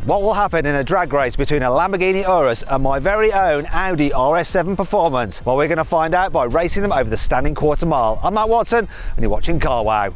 What will happen in a drag race between a Lamborghini Urus and my very own Audi RS7 Performance? Well, we're going to find out by racing them over the standing quarter mile. I'm Matt Watson and you're watching Carwow.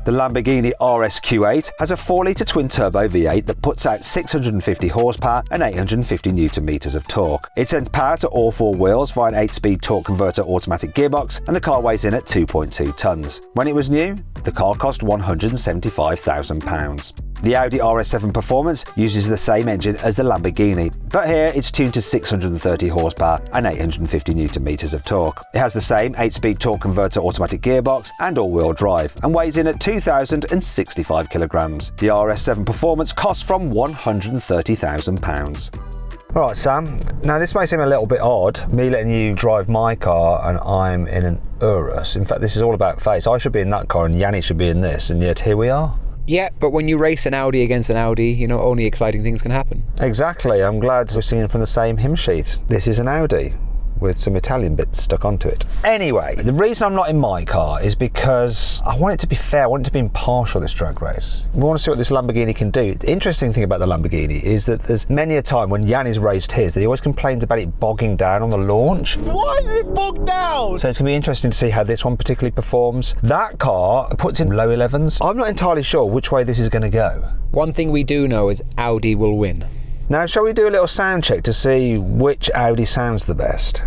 The Lamborghini RSQ8 has a 4-litre twin-turbo V8 that puts out 650 horsepower and 850 Nm of torque. It sends power to all four wheels via an 8-speed torque converter automatic gearbox, and the car weighs in at 2.2 tonnes. When it was new, the car cost £175,000. The Audi RS7 Performance uses the same engine as the Lamborghini, but here it's tuned to 630 horsepower and 850 Nm of torque. It has the same 8-speed torque converter automatic gearbox and all-wheel drive, and weighs in at 2,065 kilograms. The RS7 Performance costs from £130,000. Right, Sam, now this may seem a little bit odd, me letting you drive my car and I'm in an Urus. In fact, this is all about face. I should be in that car and Yanni should be in this, and yet here we are. Yeah, but when you race an Audi against an Audi, you know, only exciting things can happen. Exactly, I'm glad we're singing from the same hymn sheet. This is an Audi with some Italian bits stuck onto it. Anyway, the reason I'm not in my car is because I want it to be fair, I want it to be impartial, this drag race. We want to see what this Lamborghini can do. The interesting thing about the Lamborghini is that there's many a time when Yanni's raced his that he always complains about it bogging down on the launch. Why did it bog down? So it's going to be interesting to see how this one particularly performs. That car puts in low 11s. I'm not entirely sure which way this is going to go. One thing we do know is Audi will win. Now, shall we do a little sound check to see which Audi sounds the best?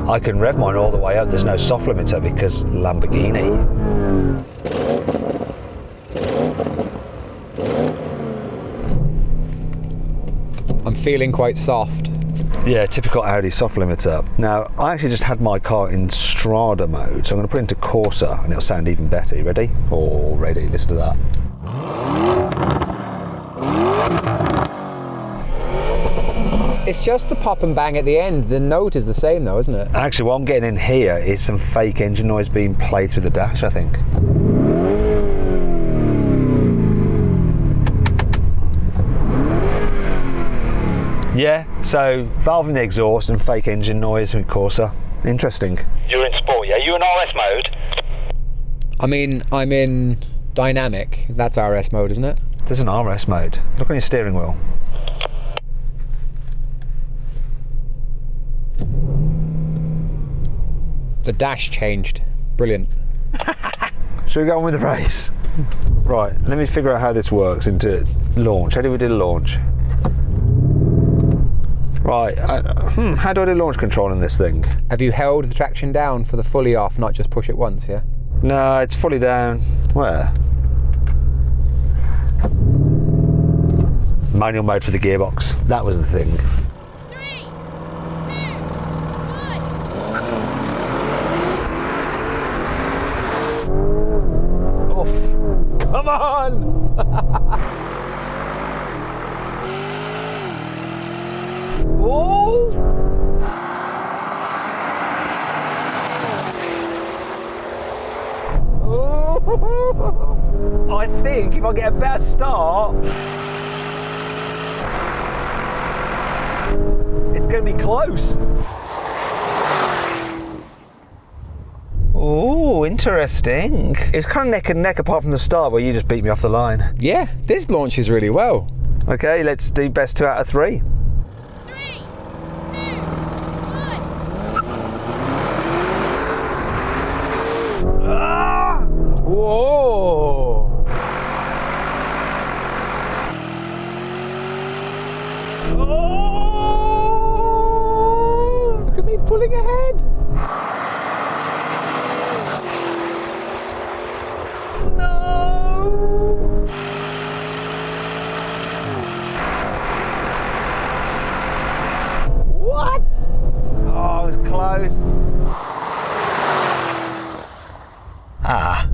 I can rev mine all the way up, there's no soft limiter because Lamborghini. I'm feeling quite soft. Yeah, typical Audi soft limiter. Now, I actually just had my car in Strada mode, so I'm going to put it into Corsa and it'll sound even better. You ready? Oh, ready, listen to that. It's just the pop and bang at the end. The note is the same though, isn't it? Actually, what I'm getting in here is some fake engine noise being played through the dash, I think. Yeah, so valve in the exhaust and fake engine noise in Corsa. Interesting. You're in sport, yeah? You're in RS mode? I mean, I'm in dynamic. That's RS mode, isn't it? There's an RS mode. Look on your steering wheel. The dash changed. Brilliant. Should we go on with the race? Right, let me figure out how this works into launch. How do we do the launch? Right, how do I do launch control in this thing? Have you held the traction down for the fully off, not just push it once, yeah? No, it's fully down. Where? Manual mode for the gearbox. That was the thing. 3, 2, 1. Oh, come on! Oh! Oh! I think if I get a better start, it's going to be close. Oh, interesting. It's kind of neck and neck apart from the start where you just beat me off the line. Yeah, this launches really well. Okay, let's do best 2 out of 3. 3, 2, 1. Ah! Whoa! Oh! Look at me pulling ahead. No! What? Oh, it was close. Ah.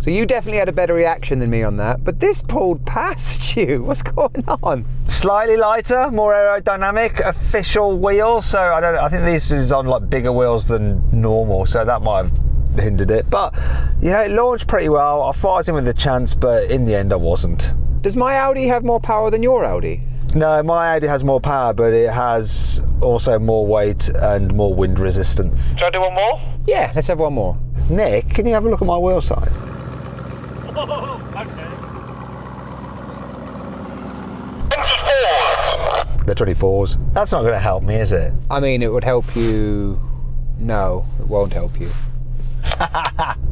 So you definitely had a better reaction than me on that, but this pulled past you. What's going on? Slightly lighter, more aerodynamic, official wheels. So I think this is on like bigger wheels than normal, so that might have hindered it. But yeah, it launched pretty well. I thought I was in with a chance, but in the end I wasn't. Does my Audi have more power than your Audi? No, my Audi has more power, but it has also more weight and more wind resistance. Should I do one more? Yeah, let's have one more. Nick, can you have a look at my wheel size? Oh, okay. They're 24s. That's not going to help me, is it? I mean, it would help you. No, it won't help you.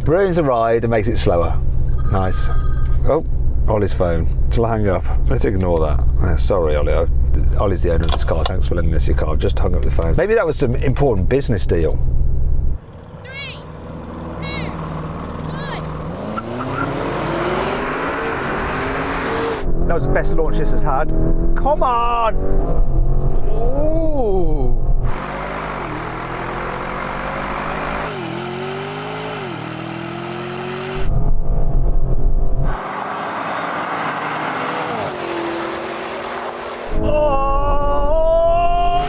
Ruins the ride and makes it slower. Nice. Oh, Ollie's phone. Shall I hang up? Let's ignore that. Sorry, Ollie. Ollie's the owner of this car. Thanks for lending us your car. I've just hung up the phone. Maybe that was some important business deal. 3, 2, 1. That was the best launch this has had. Come on! Ooh. Oh!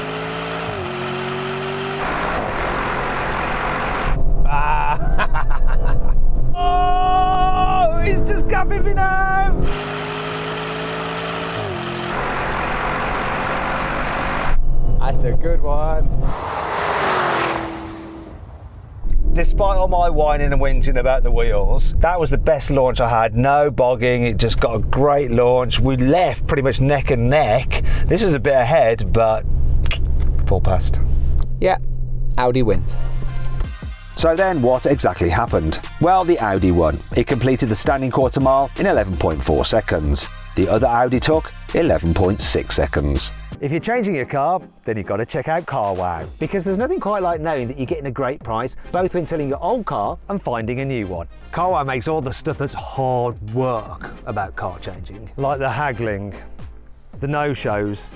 Oh! He's just gapping me now! That's a good one. Despite all my whining and whinging about the wheels, that was the best launch I had. No bogging, it just got a great launch. We left pretty much neck and neck. This was a bit ahead, but full past. Yeah, Audi wins. So then what exactly happened? Well, the Audi won. It completed the standing quarter mile in 11.4 seconds. The other Audi took 11.6 seconds. If you're changing your car, then you've got to check out Carwow, because there's nothing quite like knowing that you're getting a great price, both when selling your old car and finding a new one. Carwow makes all the stuff that's hard work about car changing, like the haggling, the no-shows,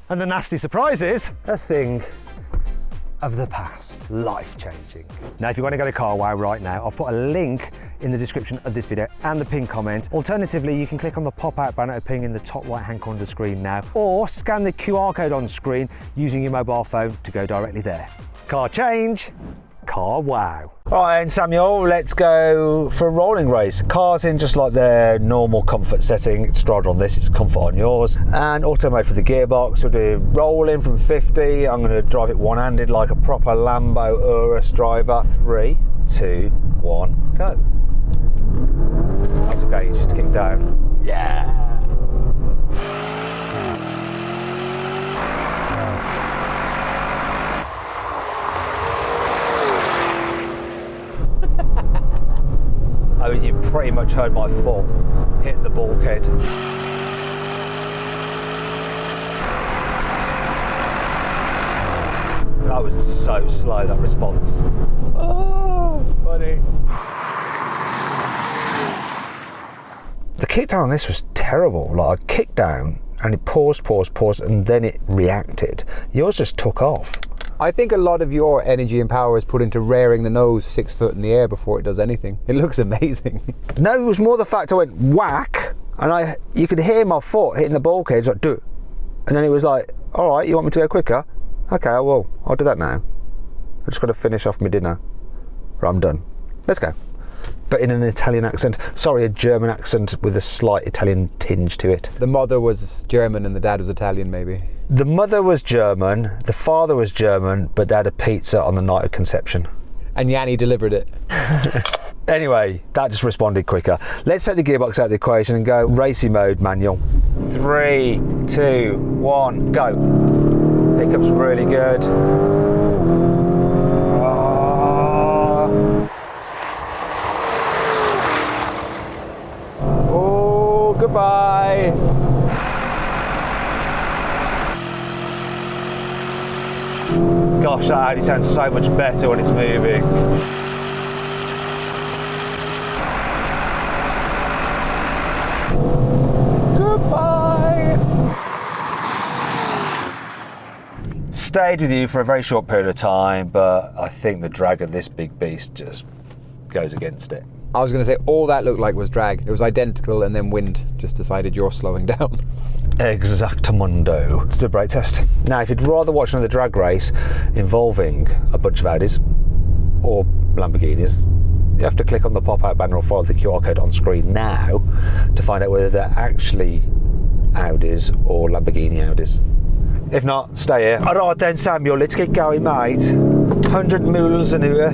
and the nasty surprises, a thing of the past, life-changing. Now, if you want to go to Carwow right now, I'll put a link in the description of this video and the pinned comment. Alternatively, you can click on the pop-out banner appearing in the top right-hand corner of the screen now, or scan the QR code on screen using your mobile phone to go directly there. Car change, Carwow. All right, and Samuel, let's go for a rolling race. Cars in just like their normal comfort setting. It's stride on this, it's comfort on yours. And auto mode for the gearbox. We'll do rolling from 50. I'm going to drive it one-handed like a proper Lambo Urus driver. 3, 2, 1, go. That's okay, you just kick down. Yeah. I mean, you pretty much heard my foot hit the bulkhead. That was so slow, that response. Oh, it's funny. The kickdown on this was terrible. Like, I kicked down and it paused, and then it reacted. Yours just took off. I think a lot of your energy and power is put into rearing the nose 6 foot in the air before it does anything. It looks amazing. No, it was more the fact I went whack, and you could hear my foot hitting the bulkhead, like, do it. And then it was like, all right, you want me to go quicker? Okay, I will. I'll do that now. I just got to finish off my dinner. Right, I'm done. Let's go. But in an Italian accent. Sorry, a German accent with a slight Italian tinge to it. The mother was German and the dad was Italian, maybe. The mother was German, the father was German, but they had a pizza on the night of conception. And Yanni delivered it. Anyway, that just responded quicker. Let's take the gearbox out of the equation and go racing mode manual. 3, 2, 1, go. Pickup's really good. Oh, goodbye. Gosh, that Audi sounds so much better when it's moving. Goodbye. Stayed with you for a very short period of time, but I think the drag of this big beast just goes against it. I was going to say, all that looked like was drag. It was identical, and then wind just decided you're slowing down. Exactamundo. Let's do a brake test. Now, if you'd rather watch another drag race involving a bunch of Audis or Lamborghinis, you have to click on the pop-out banner or follow the QR code on screen now to find out whether they're actually Audis or Lamborghini Audis. If not, stay here. All right then, Samuel, let's get going, mate. 100 mules an hour.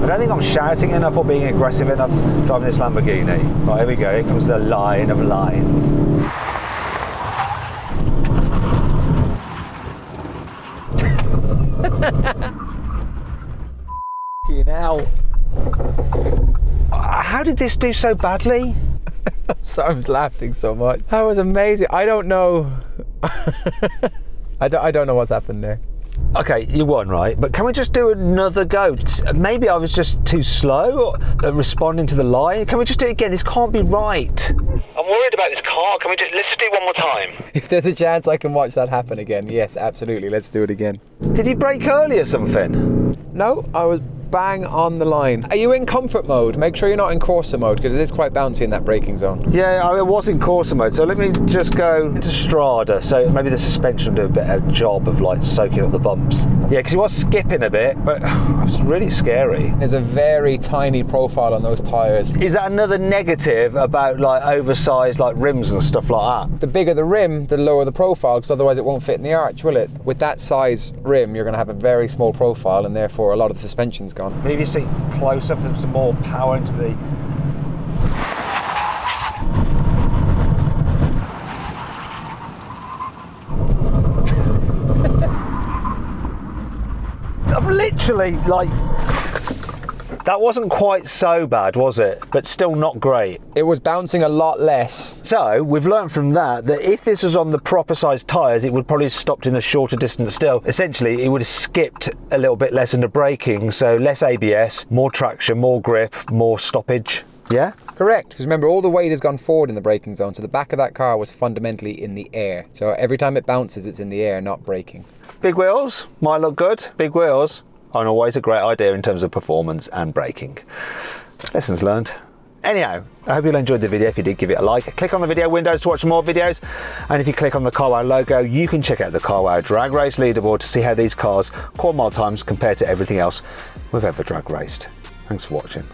I don't think I'm shouting enough or being aggressive enough driving this Lamborghini. Right, here we go. Here comes the line of lines. Now, how did this do so badly? Sam's laughing so much. That was amazing. I don't know. I don't know what's happened there. Okay, you won, right? But can we just do another go? Maybe I was just too slow responding to the line. Can we just do it again? This can't be right. I'm worried about this car. Can we just, let's do it one more time. If there's a chance I can watch that happen again, yes, absolutely. Let's do it again. Did you brake early or something? No, I was bang on the line. Are you in comfort mode? Make sure you're not in Corsa mode because it is quite bouncy in that braking zone. Yeah, I was in Corsa mode, so let me just go into Strada, so maybe the suspension will do a better job of like soaking up the bumps. Yeah, because he was skipping a bit, but it was really scary. There's a very tiny profile on those tyres. Is that another negative about like oversized like rims and stuff like that? The bigger the rim, the lower the profile, because otherwise it won't fit in the arch, will it? With that size rim, you're going to have a very small profile and therefore a lot of the suspension's gone. Move your seat closer for some more power into the... I've literally, like... That wasn't quite so bad, was it? But still not great. It was bouncing a lot less. So, we've learned from that if this was on the proper sized tyres, it would probably have stopped in a shorter distance still. Essentially, it would have skipped a little bit less into braking, so less ABS, more traction, more grip, more stoppage. Yeah? Correct, because remember, all the weight has gone forward in the braking zone, so the back of that car was fundamentally in the air. So every time it bounces, it's in the air, not braking. Big wheels, might look good. Big wheels aren't always a great idea in terms of performance and braking. Lessons learned. Anyhow, I hope you enjoyed the video. If you did, give it a like. Click on the video windows to watch more videos. And if you click on the Carwow logo, you can check out the Carwow drag race leaderboard to see how these cars' core mile times compare to everything else we've ever drag raced. Thanks for watching.